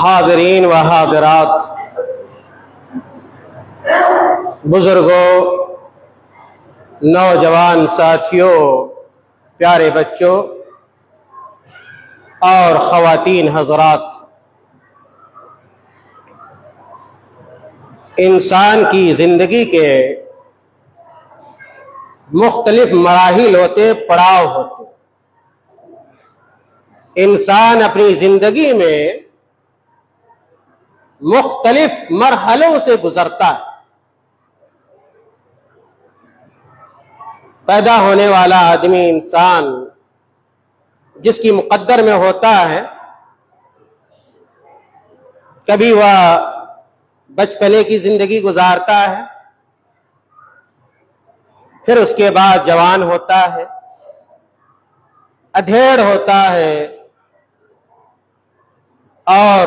حاضرین و حاضرات، بزرگوں، نوجوان ساتھیوں، پیارے بچوں اور خواتین حضرات، انسان کی زندگی کے مختلف مراحل ہوتے، پڑاؤ ہوتے۔ انسان اپنی زندگی میں مختلف مرحلوں سے گزرتا ہے۔ پیدا ہونے والا آدمی، انسان جس کی مقدر میں ہوتا ہے، کبھی وہ بچپنے کی زندگی گزارتا ہے، پھر اس کے بعد جوان ہوتا ہے، ادھیڑ ہوتا ہے اور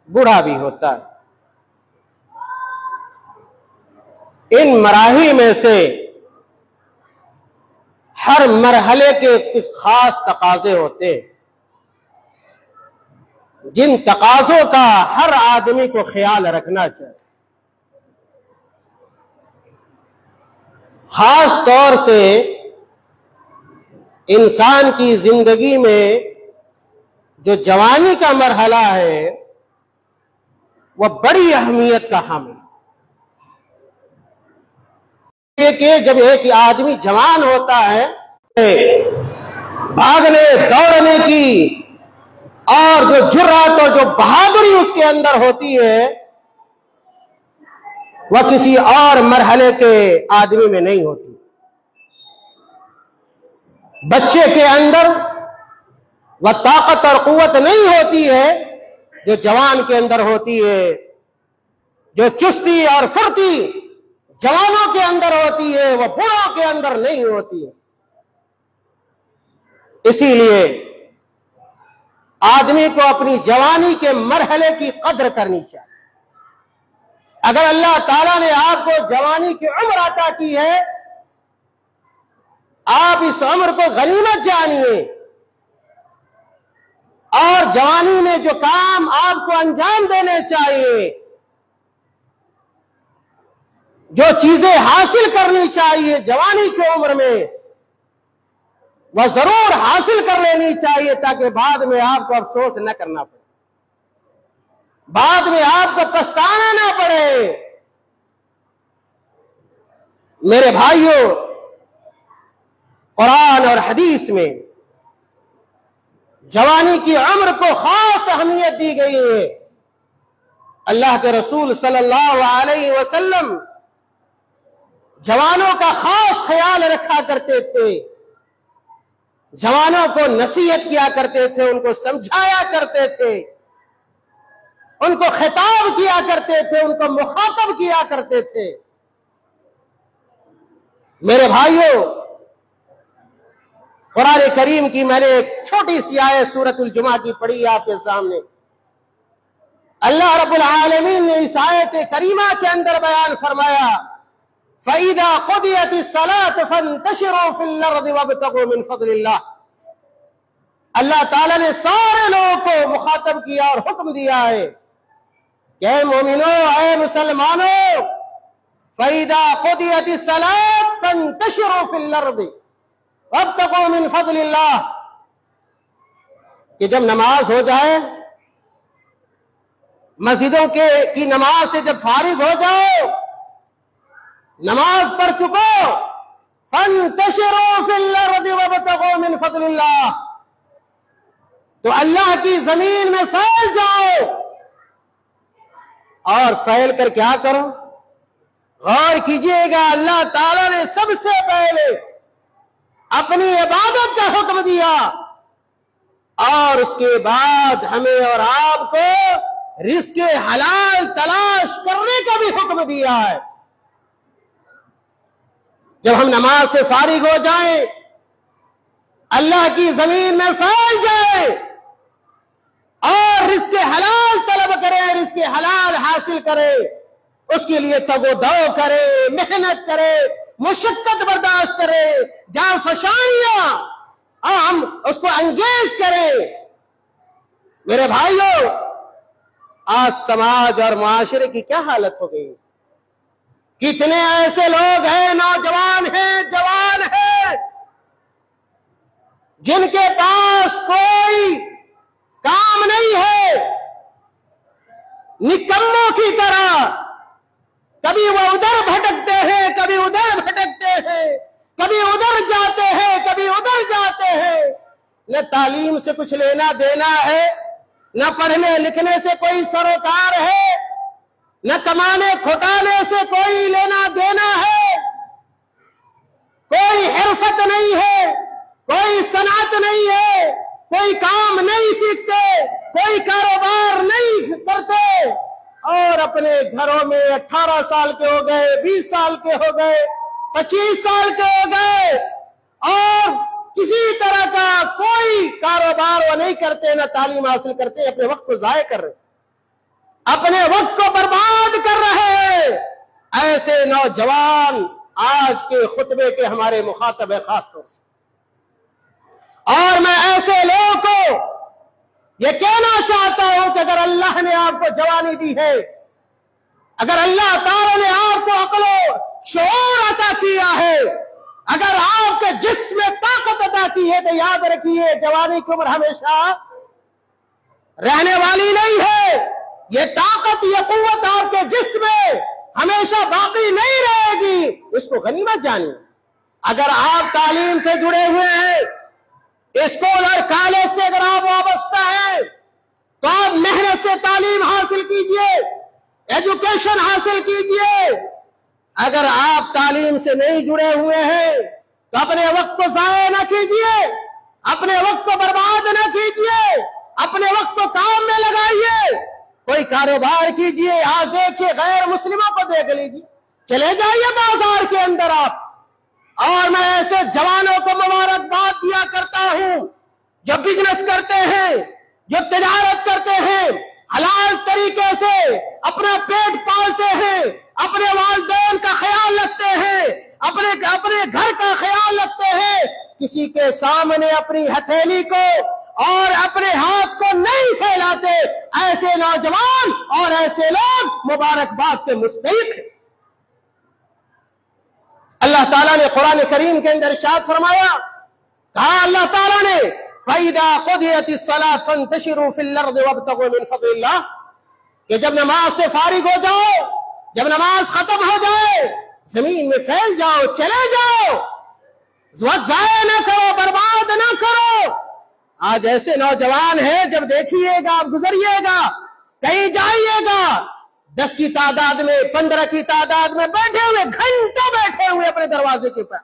بوڑھا بھی ہوتا ہے۔ ان مراحل میں سے ہر مرحلے کے کچھ خاص تقاضے ہوتے ہیں، جن تقاضوں کا ہر آدمی کو خیال رکھنا چاہیے۔ خاص طور سے انسان کی زندگی میں جو جوانی کا مرحلہ ہے وہ بڑی اہمیت کا حامل ہے۔ کہ جب ایک آدمی جوان ہوتا ہے، بھاگنے دوڑنے کی اور جو جرأت اور جو بہادری اس کے اندر ہوتی ہے، وہ کسی اور مرحلے کے آدمی میں نہیں ہوتی۔ بچے کے اندر وہ طاقت اور قوت نہیں ہوتی ہے جو جوان کے اندر ہوتی ہے، جو چستی اور پھرتی جوانوں کے اندر ہوتی ہے وہ بوڑھوں کے اندر نہیں ہوتی ہے۔ اسی لیے آدمی کو اپنی جوانی کے مرحلے کی قدر کرنی چاہیے۔ اگر اللہ تعالیٰ نے آپ کو جوانی کی عمر عطا کی ہے، آپ اس عمر کو غنیمت جانیے، اور جوانی میں جو کام آپ کو انجام دینے چاہیے، جو چیزیں حاصل کرنی چاہیے جوانی کی عمر میں، وہ ضرور حاصل کر لینی چاہیے، تاکہ بعد میں آپ کو افسوس نہ کرنا پڑے، بعد میں آپ کو پچھتانا نہ پڑے۔ میرے بھائیوں، قرآن اور حدیث میں جوانی کی عمر کو خاص اہمیت دی گئی ہے۔ اللہ کے رسول صلی اللہ علیہ وسلم جوانوں کا خاص خیال رکھا کرتے تھے، جوانوں کو نصیحت کیا کرتے تھے، ان کو سمجھایا کرتے تھے، ان کو خطاب کیا کرتے تھے، ان کو مخاطب کیا کرتے تھے۔ میرے بھائیوں، قرآن کریم کی میں نے ایک چھوٹی سی آیت سورۃ الجمعہ کی پڑھی آپ کے سامنے۔ اللہ رب العالمین نے اس آیت کریمہ کے اندر بیان فرمایا، فَإِذَا قُضِيَتِ الصَّلَاةُ فَانتَشِرُوا فِي الْأَرْضِ وَابْتَغُوا مِنْ فَضْلِ اللَّهِ۔ اللہ تعالیٰ نے سارے لوگوں کو مخاطب کیا اور حکم دیا ہے کہ اے مومنوں، اے مسلمانوں، فَإِذَا قُضِيَتِ الصَّلَاةُ فَانتَشِرُوا فِي الْأَرْضِ وَابْتَغُوا مِنْ فَضْلِ اللَّهِ، کہ جب نماز ہو جائے، مسجدوں کی نماز سے جب فارغ ہو جاؤ، نماز پڑھ چکو، فَانتَشِرُوا فِي الْأَرْضِ وَابْتَغُوا مِنْ فَضْلِ اللَّهِ، تو اللہ کی زمین میں پھیل جاؤ، اور پھیل کر کیا کرو؟ غور کیجئے گا، اللہ تعالیٰ نے سب سے پہلے اپنی عبادت کا حکم دیا، اور اس کے بعد ہمیں اور آپ کو رزق حلال تلاش کرنے کا بھی حکم دیا ہے۔ جب ہم نماز سے فارغ ہو جائیں، اللہ کی زمین میں پھیل جائیں اور رزق حلال طلب کریں، رزق حلال حاصل کریں، اس کے لیے تگ و دو کرے، محنت کرے، مشقت برداشت کرے، جان فشانیاں ہم اس کو انگیز کریں۔ میرے بھائیوں، آج سماج اور معاشرے کی کیا حالت ہو گئی. کتنے ایسے لوگ ہیں، نوجوان ہیں، جوان ہیں، جن کے پاس کوئی کام نہیں ہے، نکموں کی طرح کبھی وہ ادھر بھٹکتے ہیں، کبھی ادھر بھٹکتے ہیں، کبھی ادھر جاتے ہیں، کبھی ادھر جاتے ہیں. نہ تعلیم سے کچھ لینا دینا ہے، نہ پڑھنے لکھنے سے کوئی سروکار ہے، نہ کمانے کھٹانے سے کوئی لینا دینا ہے. کوئی حرفت نہیں ہے، کوئی صنعت نہیں ہے، کوئی کام نہیں سیکھتے، کوئی کاروبار نہیں کرتے، اور اپنے گھروں میں 18 سال کے ہو گئے، 20 سال کے ہو گئے، 25 سال کے ہو گئے، اور کسی طرح کا کوئی کاروبار وہ نہیں کرتے، نہ تعلیم حاصل کرتے، اپنے وقت کو ضائع کر رہے، اپنے وقت کو برباد کر رہے ہیں. ایسے نوجوان آج کے خطبے کے ہمارے مخاطب ہیں خاص طور سے. اور میں ایسے لوگوں کو یہ کہنا چاہتا ہوں کہ اگر اللہ نے آپ کو جوانی دی ہے، اگر اللہ تعالی نے آپ کو عقل و شعور عطا کیا ہے، اگر آپ کے جسم میں طاقت عطا کی ہے، تو یاد رکھیے جوانی کی عمر ہمیشہ رہنے والی نہیں ہے. یہ طاقت، یہ قوت آپ کے جسم میں ہمیشہ باقی نہیں رہے گی، اس کو غنیمت جانیے. اگر آپ تعلیم سے جڑے ہوئے ہیں، اسکول اور کالج سے اگر آپ وابستہ ہیں، تو آپ محنت سے تعلیم حاصل کیجئے، ایجوکیشن حاصل کیجئے. اگر آپ تعلیم سے نہیں جڑے ہوئے ہیں تو اپنے وقت کو ضائع نہ کیجئے، اپنے وقت کو برباد نہ کیجئے، اپنے وقت کو کام میں لگائیے، کوئی کاروبار کیجئے. آج دیکھیے غیر مسلموں کو دیکھ لیجئے، چلے جائیے بازار کے اندر آپ. اور میں ایسے جوانوں کو مبارکباد دیا کرتا ہوں جو بزنس کرتے ہیں، جو تجارت کرتے ہیں، حلال طریقے سے اپنا پیٹ پالتے ہیں، اپنے والدین کا خیال رکھتے ہیں، اپنے گھر کا خیال رکھتے ہیں، کسی کے سامنے اپنی ہتھیلی کو اور اپنے ہاتھ کو نہیں پھیلاتے. ایسے نوجوان اور ایسے لوگ مبارکباد کے مستحق ہیں. اللہ تعالیٰ نے قرآن کریم کے اندر ارشاد فرمایا، کہا اللہ تعالیٰ نے فَإِذَا قُضِيَتِ الصَّلَاةُ فَانتَشِرُوا فِي الْأَرْضِ وَابْتَغُوا مِنْ فَضْلِ اللَّهِ، کہ جب نماز سے فارغ ہو جاؤ، جب نماز ختم ہو جائے، زمین میں پھیل جاؤ، چلے جاؤ، وقت ضائع نہ کرو، برباد نہ کرو. آج ایسے نوجوان ہیں، جب دیکھیے گا، آپ گزریے گا، کہیں جائیے گا، 10 کی تعداد میں، 15 کی تعداد میں بیٹھے ہوئے، گھنٹوں بیٹھے ہوئے اپنے دروازے کے پر،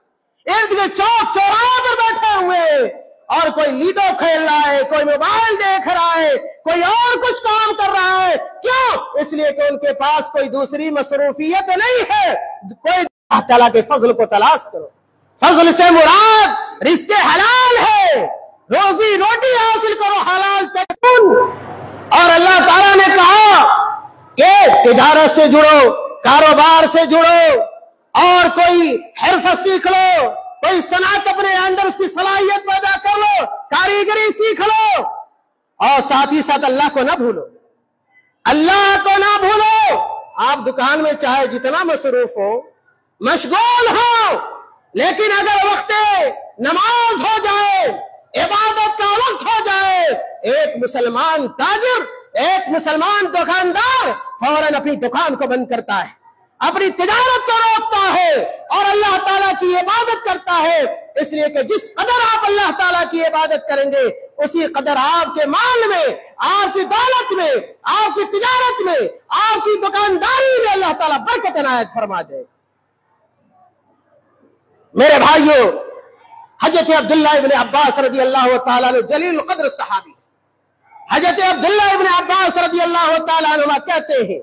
ارد گرد چوک چوراہے پر بیٹھے ہوئے، اور کوئی لیڈو کھیل رہا ہے، کوئی موبائل دیکھ رہا ہے، کوئی اور کچھ کام کر رہا ہے. کیوں؟ اس لیے کہ ان کے پاس کوئی دوسری مصروفیت نہیں ہے. کوئی اللہ تعالیٰ کے فضل کو تلاش کرو. فضل سے مراد رزق حلال ہے، روزی روٹی حاصل کرو حلال تکن. اور اللہ تعالیٰ نے کہا کہ تجارت سے جڑو، کاروبار سے جڑو، اور کوئی حرفت سیکھ لو، کوئی صنعت اپنے اندر اس کی صلاحیت پیدا کر لو، کاریگری سیکھ لو، اور ساتھ ہی ساتھ اللہ کو نہ بھولو، اللہ کو نہ بھولو. آپ دکان میں چاہے جتنا مصروف ہو، مشغول ہو، لیکن اگر وقت نماز ہو جائے، عبادت کا وقت ہو جائے، ایک مسلمان تاجر، ایک مسلمان دکاندار فوراً اپنی دکان کو بند کرتا ہے، اپنی تجارت کو روکتا ہے، اور اللہ تعالیٰ کی عبادت کرتا ہے. اس لیے کہ جس قدر آپ اللہ تعالیٰ کی عبادت کریں گے، اسی قدر آپ کے مال میں، آپ کی دولت میں، آپ کی تجارت میں، آپ کی دکانداری میں اللہ تعالیٰ برکت عنایت فرما دے. میرے بھائیوں، حضرت عبداللہ ابن عباس رضی اللہ تعالیٰ عنہ جلیل القدر صحابی، حضرت عبداللہ ابن عباس رضی اللہ تعالیٰ عنہ کہتے ہیں،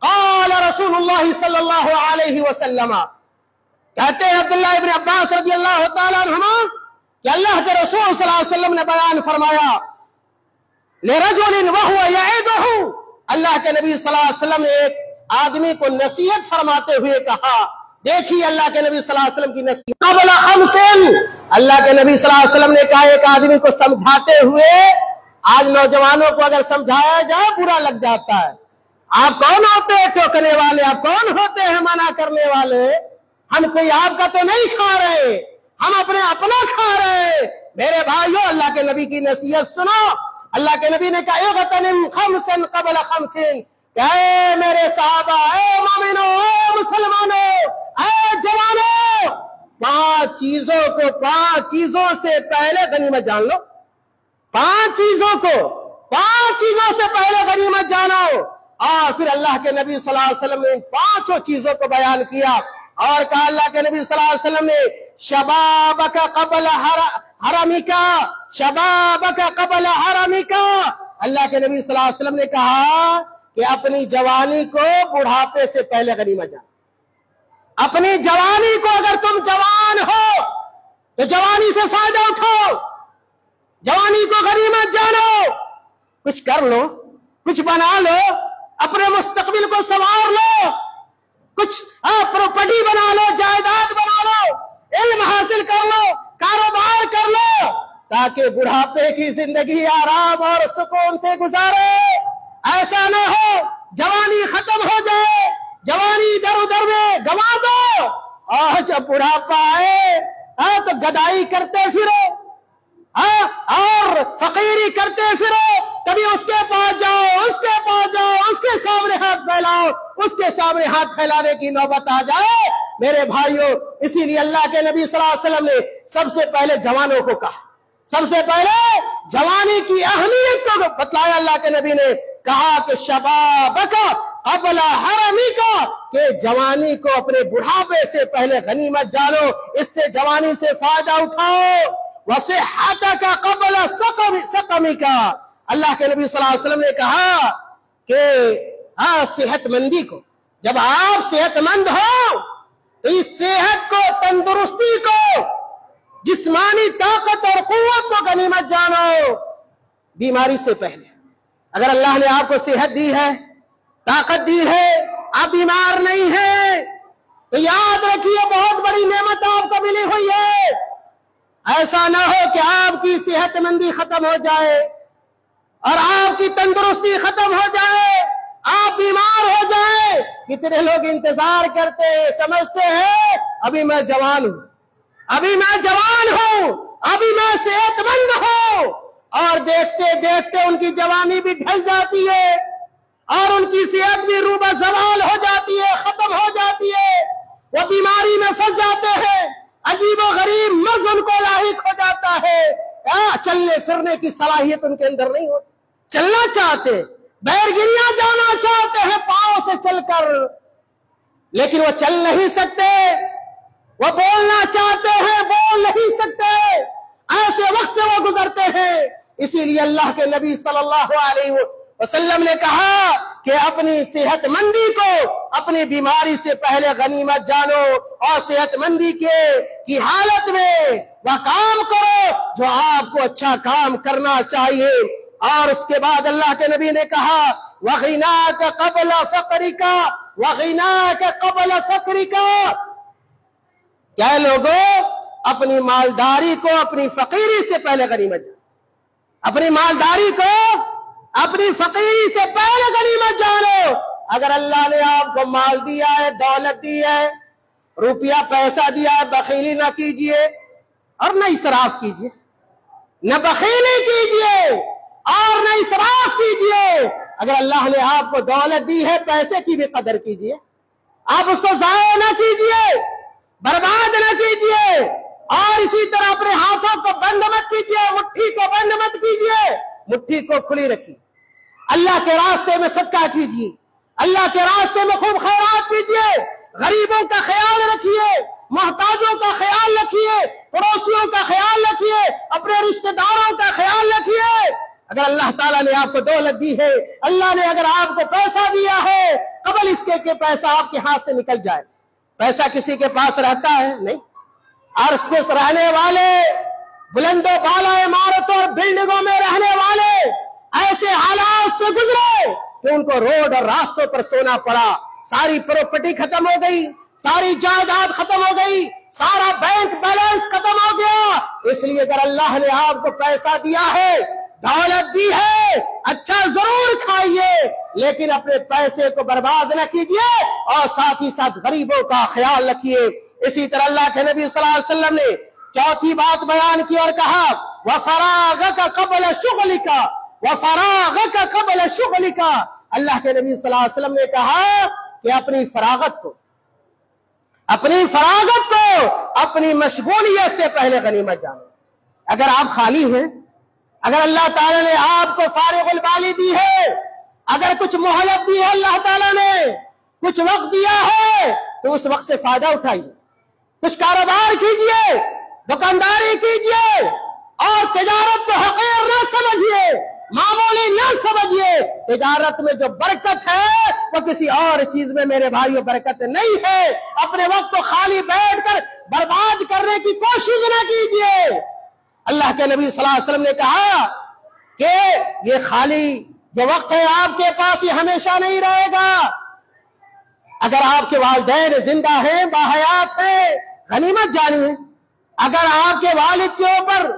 قال رسول اللہ صلی اللہ علیہ وسلم، کہتے ہیں عبداللہ ابن عباس رضی اللہ تعالیٰ عنہما کہ اللہ کے رسول صلی اللہ علیہ وسلم نے بیان فرمایا، لرجل وهو يعظه، اللہ کے نبی صلی اللہ علیہ وسلم نے ایک آدمی کو نصیحت فرماتے ہوئے کہا. دیکھیے اللہ کے نبی صلی اللہ علیہ وسلم کی نصیحت. قبل خمس، اللہ کے نبی صلی اللہ علیہ وسلم نے کہا ایک آدمی کو سمجھاتے ہوئے آج نوجوانوں کو اگر سمجھایا جائے برا لگ جاتا ہے. آپ کون ہوتے ہیں ٹوکنے والے؟ آپ کون ہوتے ہیں منع کرنے والے؟ ہم کوئی آپ کا تو نہیں کھا رہے، ہم اپنا کھا رہے. میرے بھائیو، اللہ کے نبی کی نصیحت سنو. اللہ کے نبی نے کہا اغتنم خمسا قبل خمس، کہ اے میرے صحابہ، اے مومنو، اے مسلمانوں، اے جوانوں، 5 چیزوں سے پہلے غنیمت جان لو. 5 چیزوں سے پہلے غنیمت جانو. اور پھر اللہ کے نبی صلی اللہ علیہ وسلم نے 5 چیزوں کو بیان کیا اور کہا اللہ کے نبی صلی اللہ علیہ وسلم نے شبابک قبل حرمک، شبابک قبل حرمک. اللہ کے نبی صلی اللہ علیہ وسلم نے کہا کہ اپنی جوانی کو بڑھاپے سے پہلے غنیمت جانو. اپنی جوانی کو، اگر تم جوان ہو تو جوانی سے فائدہ اٹھاؤ، جوانی کو غنیمت جانو. کچھ کر لو، کچھ بنا لو، اپنے مستقبل کو سنوار لو، کچھ پراپرٹی بنا لو، جائیداد بنا لو، علم حاصل کر لو، کاروبار کر لو، تاکہ بڑھاپے کی زندگی آرام اور سکون سے گزارے. ایسا نہ ہو جوانی ختم ہو جائے، جوانی ادھر ادھر میں گوا دو، اور جب بڑھاپا آئے تو گدائی کرتے پھرو اور فقیری کرتے پھرو. کبھی اس کے پاس جاؤ، اس کے پاس جاؤ، اس کے سامنے ہاتھ پھیلاؤ، اس کے سامنے ہاتھ پھیلانے کی نوبت آ جائے. میرے بھائیوں، اسی لیے اللہ کے نبی صلی اللہ علیہ وسلم نے سب سے پہلے جوانوں کو کہا، سب سے پہلے جوانی کی اہمیت کو بتلایا. اللہ کے نبی نے کہا کہ شبابک قبل حرمک، کہ جوانی کو اپنے بڑھاپے سے پہلے غنیمت جانو، اس سے جوانی سے فائدہ اٹھاؤ. وصحتک قبل سقمک، اللہ کے نبی صلی اللہ علیہ وسلم نے کہا کہ صحت مندی کو، جب آپ صحت مند ہو تو اس صحت کو، تندرستی کو، جسمانی طاقت اور قوت کو غنیمت جانو بیماری سے پہلے. اگر اللہ نے آپ کو صحت دی ہے، طاقت دی ہے، آپ بیمار نہیں ہیں، تو یاد رکھیے بہت بڑی نعمت آپ کو ملی ہوئی ہے. ایسا نہ ہو کہ آپ کی صحت مندی ختم ہو جائے اور آپ کی تندرستی ختم ہو جائے، آپ بیمار ہو جائے. کتنے لوگ انتظار کرتے ہیں، سمجھتے ہیں ابھی میں جوان ہوں، ابھی میں صحت مند ہوں، اور دیکھتے دیکھتے ان کی جوانی بھی ڈھل جاتی ہے اور ان کی صحت بھی روبہ زوال ہو جاتی ہے، ختم ہو جاتی ہے. وہ بیماری میں پھنس جاتے ہیں، عجیب و غریب مرض ان کو لاحق ہو جاتا ہے. چلنے پھرنے کی صلاحیت ان کے اندر نہیں ہوتی. چلنا چاہتے، بیرگریاں جانا چاہتے ہیں پاؤں سے چل کر، لیکن وہ چل نہیں سکتے. وہ بولنا چاہتے ہیں، بول نہیں سکتے. ایسے وقت سے وہ گزرتے ہیں. اسی لیے اللہ کے نبی صلی اللہ علیہ وسلم نے کہا کہ اپنی صحت مندی کو اپنی بیماری سے پہلے غنیمت جانو، اور صحت مندی کی حالت میں وہ کام کرو جو آپ کو اچھا کام کرنا چاہیے. اور اس کے بعد اللہ کے نبی نے کہا وَغِنَاكَ قَبْلَ فَقْرِكَ وَغِنَاكَ قَبْلَ فَقْرِكَ. کیا لوگوں، اپنی مالداری کو اپنی فقیری سے پہلے غنیمت جانو. اپنی مالداری کو اپنی فقیری سے پہلے غنیمت جانو. اگر اللہ نے آپ کو مال دیا ہے، دولت دی ہے، روپیہ پیسہ دیا ہے، بخیلی نہ کیجئے اور نہ اسراف کیجئے. نہ بخیلی کیجئے اور نہ اسراف کیجئے. اگر اللہ نے آپ کو دولت دی ہے، پیسے کی بھی قدر کیجئے. آپ اس کو ضائع نہ کیجئے، برباد نہ کیجئے. اور اسی طرح اپنے ہاتھوں کو بند مت کیجئے، مٹھی کو بند مت کیجئے، مٹھی کو کھلی رکھیے. اللہ کے راستے میں صدقہ کیجئے، اللہ کے راستے میں خوب خیرات کیجئے. غریبوں کا خیال رکھیے، محتاجوں کا خیال رکھیے، پڑوسیوں کا خیال رکھیے، اپنے رشتہ داروں کا خیال رکھیے. اگر اللہ تعالیٰ نے آپ کو دولت دی ہے، اللہ نے اگر آپ کو پیسہ دیا ہے، قبل اس کے کہ پیسہ آپ کے ہاتھ سے نکل جائے. پیسہ کسی کے پاس رہتا ہے نہیں. اور اس میں رہنے والے، بلند و بالا عمارتوں اور بلڈنگوں میں رہنے والے ایسے حالات سے گزرے کہ ان کو روڈ اور راستوں پر سونا پڑا. ساری پراپرٹی ختم ہو گئی، ساری جائیداد ختم ہو گئی، سارا بینک بیلنس ختم ہو گیا. اس لیے اگر اللہ نے آپ کو پیسہ دیا ہے، دولت دی ہے اچھا ضرور کھائیے، لیکن اپنے پیسے کو برباد نہ کیجیے اور ساتھ ہی ساتھ غریبوں کا خیال رکھیے۔ اسی طرح اللہ کے نبی صلی اللہ علیہ وسلم نے چوتھی بات بیان کی اور کہا وَفَرَاغَكَ قَبْلَ شُغْلِكَ وَفَرَاغَكَ قَبْلَ شُغْلِكَ۔ اللہ کے نبی صلی اللہ علیہ وسلم نے کہا کہ اپنی فراغت کو اپنی مشغولیت سے پہلے غنیمت جانو۔ اگر آپ خالی ہیں، اگر اللہ تعالیٰ نے آپ کو فارغ البالی دی ہے، اگر کچھ مہلت دی ہے اللہ تعالیٰ نے، کچھ وقت دیا ہے، تو اس وقت سے فائدہ اٹھائیے، کچھ کاروبار کیجئے، دکانداری کیجئے، اور تجارت کو حقیر نہ سمجھیے، معمولی نہ سمجھیے۔ تجارت میں جو برکت ہے وہ کسی اور چیز میں میرے بھائیوں برکت نہیں ہے۔ اپنے وقت کو خالی بیٹھ کر برباد کرنے کی کوشش نہ کیجئے۔ اللہ کے نبی صلی اللہ علیہ وسلم نے کہا کہ یہ خالی جو وقت ہے آپ کے پاس یہ ہمیشہ نہیں رہے گا۔ اگر آپ کے والدین زندہ ہیں، باحیات ہیں، غنیمت جانیے۔ اگر آپ کے والد کے اوپر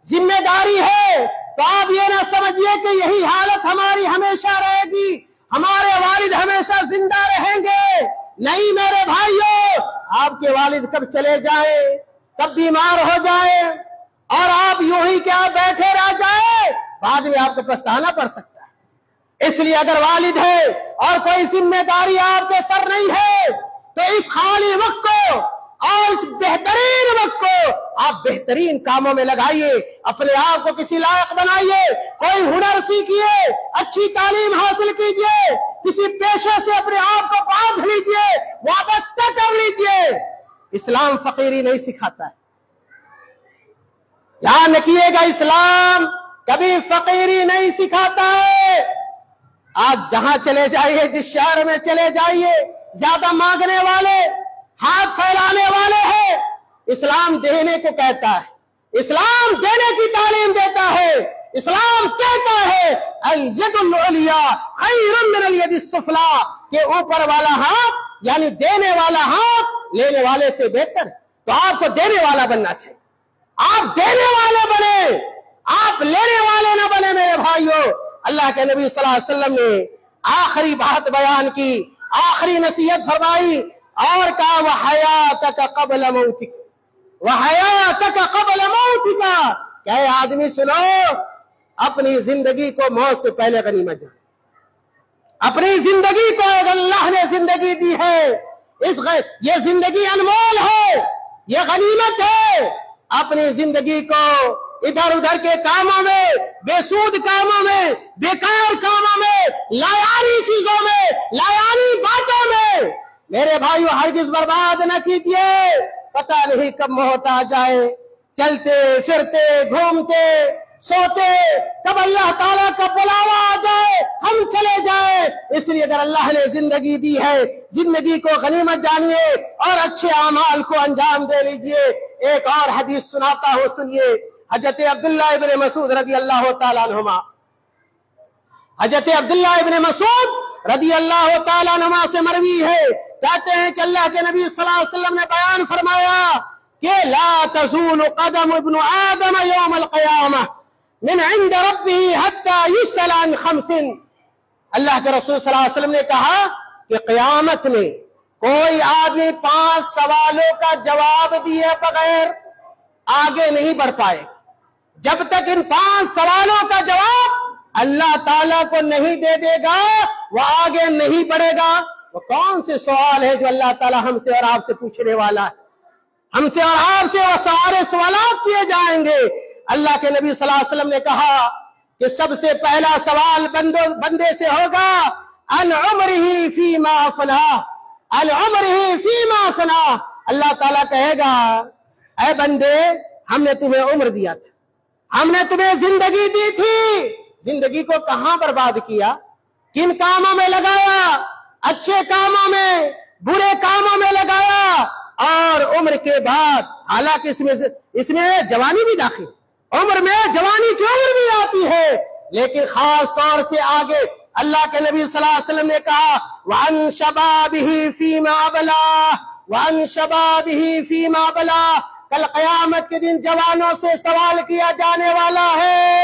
ذمہ داری ہے تو آپ یہ نہ سمجھیے کہ یہی حالت ہماری ہمیشہ رہے گی، ہمارے والد ہمیشہ زندہ رہیں گے۔ نہیں میرے بھائیوں، آپ کے والد کب چلے جائیں، کب بیمار ہو جائیں اور آپ یوں ہی کیا بیٹھے رہ جائیں، بعد میں آپ کو پچھتانا پڑ سکتا ہے۔ اس لیے اگر والد ہے اور کوئی ذمہ داری آپ کے سر نہیں ہے تو اس خالی وقت کو اور اس بہترین وقت کو آپ بہترین کاموں میں لگائیے، اپنے آپ کو کسی لائق بنائیے، کوئی ہنر سیکھیے، اچھی تعلیم حاصل کیجیے، کسی پیشے سے اپنے آپ کو باندھ لیجیے، وابستہ کر لیجیے۔ اسلام فقیری نہیں سکھاتا ہے، یاد رکھیے گا، اسلام کبھی فقیری نہیں سکھاتا ہے۔ آج جہاں چلے جائیے، جس شہر میں چلے جائیے، زیادہ مانگنے والے، ہاتھ پھیلانے والے ہیں۔ اسلام دینے کو کہتا ہے، اسلام دینے کی تعلیم دیتا ہے۔ اسلام کہتا ہے الید العلیٰ خیر من الید السفلیٰ، کہ اوپر والا ہاتھ یعنی دینے والا ہاتھ لینے والے سے بہتر۔ تو آپ کو دینے والا بننا چاہیے، آپ دینے والے بنے، آپ لینے والے نہ بنے میرے بھائیوں۔ اللہ کے نبی صلی اللہ علیہ وسلم نے آخری بات بیان کی، آخری نصیحت فرمائی اور کہا وَحَيَاتَكَ قَبْلَ مَوْتِكَ وَحَيَاتَكَ قَبْلَ مَوْتِكَ، کہ اے آدمی سنو، اپنی زندگی کو موت سے پہلے غنیمت جان۔ اپنی زندگی کو اللہ نے زندگی دی ہے، یہ زندگی انمول ہے، یہ غنیمت ہے۔ اپنی زندگی کو ادھر ادھر کے کاموں میں، بے سود کاموں میں، بیکار کاموں میں، لایانی چیزوں میں، لایانی باتوں میں میرے بھائیو ہرگز برباد نہ کیجیے۔ پتہ نہیں کب موت آ جائے، چلتے پھرتے گھومتے سوتے کب اللہ تعالیٰ کا بلاوا آ جائے ہم چلے جائیں۔ اس لیے اگر اللہ نے زندگی دی ہے، زندگی کو غنیمت جانیے اور اچھے اعمال کو انجام دے لیجئے۔ ایک اور حدیث سناتا ہوں، سنیے۔ حضرت عبداللہ ابن مسعود رضی اللہ تعالیٰ عنہما، حضرت عبداللہ ابن مسعود رضی اللہ تعالیٰ عنہما سے مروی ہے، کہتے ہیں کہ اللہ کے نبی صلی اللہ علیہ وسلم نے بیان فرمایا کہ لا تزول قدم ابن آدم یوم القیامہ من عند ربه حتی یسأل عن خمس۔ اللہ کے رسول صلی اللہ علیہ وسلم نے کہا کہ قیامت میں کوئی آدمی 5 سوالوں کا جواب دیے بغیر آگے نہیں بڑھ پائے، جب تک ان 5 سوالوں کا جواب اللہ تعالیٰ کو نہیں دے دے گا وہ آگے نہیں بڑھے گا۔ وہ کون سے سوال ہے جو اللہ تعالیٰ ہم سے اور آپ سے پوچھنے والا ہے؟ ہم سے اور آپ سے وہ سارے سوالات کیے جائیں گے۔ اللہ کے نبی صلی اللہ علیہ وسلم نے کہا کہ سب سے پہلا سوال بندے سے ہوگا ان عمرہ فیما افناہ، ان عمرہ فیما افناہ۔ اللہ تعالیٰ کہے گا اے بندے، ہم نے تمہیں عمر دیا تھا، ہم نے تمہیں زندگی دی تھی، زندگی کو کہاں برباد کیا، کن کاموں میں لگایا، اچھے کاموں میں، برے کاموں میں لگایا۔ اور عمر کے بعد حالانکہ اس میں جوانی بھی داخل، عمر میں جوانی کی عمر بھی آتی ہے، لیکن خاص طور سے آگے اللہ کے نبی صلی اللہ علیہ وسلم نے کہا وَعَن شَبَابِهِ فِيمَا أَبْلَاهُ وَعَن شَبَابِهِ فِيمَا أَبْلَاهُ۔ کل قیامت کے دن جوانوں سے سوال کیا جانے والا ہے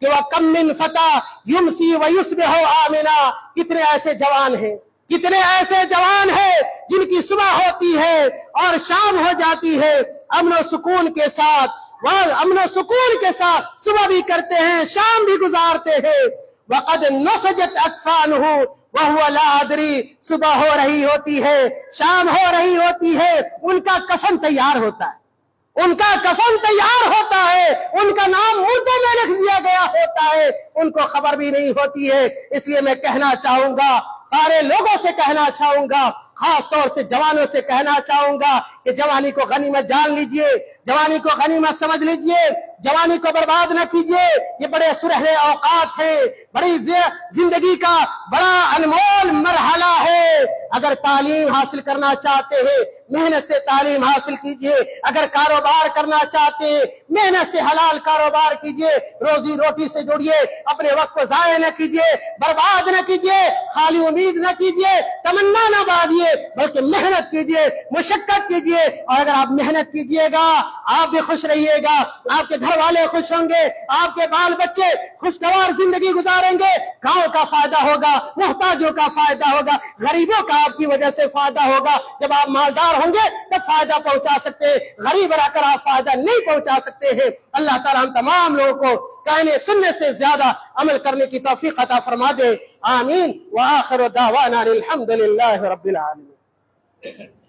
کہ وہ کم من فتح یمسی و یصبح آمنا، کتنے ایسے جوان ہیں، کتنے ایسے جوان ہیں جن کی صبح ہوتی ہے اور شام ہو جاتی ہے امن و سکون کے ساتھ، وہ امن و سکون کے ساتھ صبح بھی کرتے ہیں شام بھی گزارتے ہیں۔ وقد نسجت اکفانہ وہو لا ادری، صبح ہو رہی ہوتی ہے، شام ہو رہی ہوتی ہے، ان کا کفن تیار ہوتا ہے، ان کا کفن تیار ہوتا ہے، ان کا نام مردوں میں لکھ دیا گیا ہوتا ہے، ان کو خبر بھی نہیں ہوتی ہے۔ اس لیے میں کہنا چاہوں گا، سارے لوگوں سے کہنا چاہوں گا، خاص طور سے جوانوں سے کہنا چاہوں گا کہ جوانی کو غنیمت جان لیجئے، جوانی کو غنیمت سمجھ لیجئے، جوانی کو برباد نہ کیجئے۔ یہ بڑے سنہرے اوقات ہیں، بڑی زندگی کا بڑا انمول مرحلہ ہے۔ اگر تعلیم حاصل کرنا چاہتے ہیں محنت سے تعلیم حاصل کیجئے، اگر کاروبار کرنا چاہتے ہیں محنت سے حلال کاروبار کیجئے، روزی روٹی سے جڑیے، اپنے وقت کو ضائع نہ کیجئے، برباد نہ کیجئے، خالی امید نہ کیجئے، تمنا نہ باندھیے، بلکہ محنت کیجئے، مشقت کیجئے۔ اور اگر آپ محنت کیجئے گا آپ بھی خوش رہیے گا، آپ کے گھر والے خوش ہوں گے، آپ کے بال بچے خوشگوار زندگی گزاریں گے، گاؤں کا فائدہ ہوگا، محتاجوں کا فائدہ ہوگا، غریبوں کا آپ کی وجہ سے فائدہ ہوگا۔ جب آپ مالدار ہوں گے تب فائدہ پہنچا سکتے ہیں، غریب رہ کر آپ فائدہ نہیں پہنچا سکتے ہیں۔ اللہ تعالیٰ ہم تمام لوگوں کو کہنے سننے سے زیادہ عمل کرنے کی توفیق عطا فرما دے، آمین۔ وآخر دعوانا الحمد للہ رب العالمین۔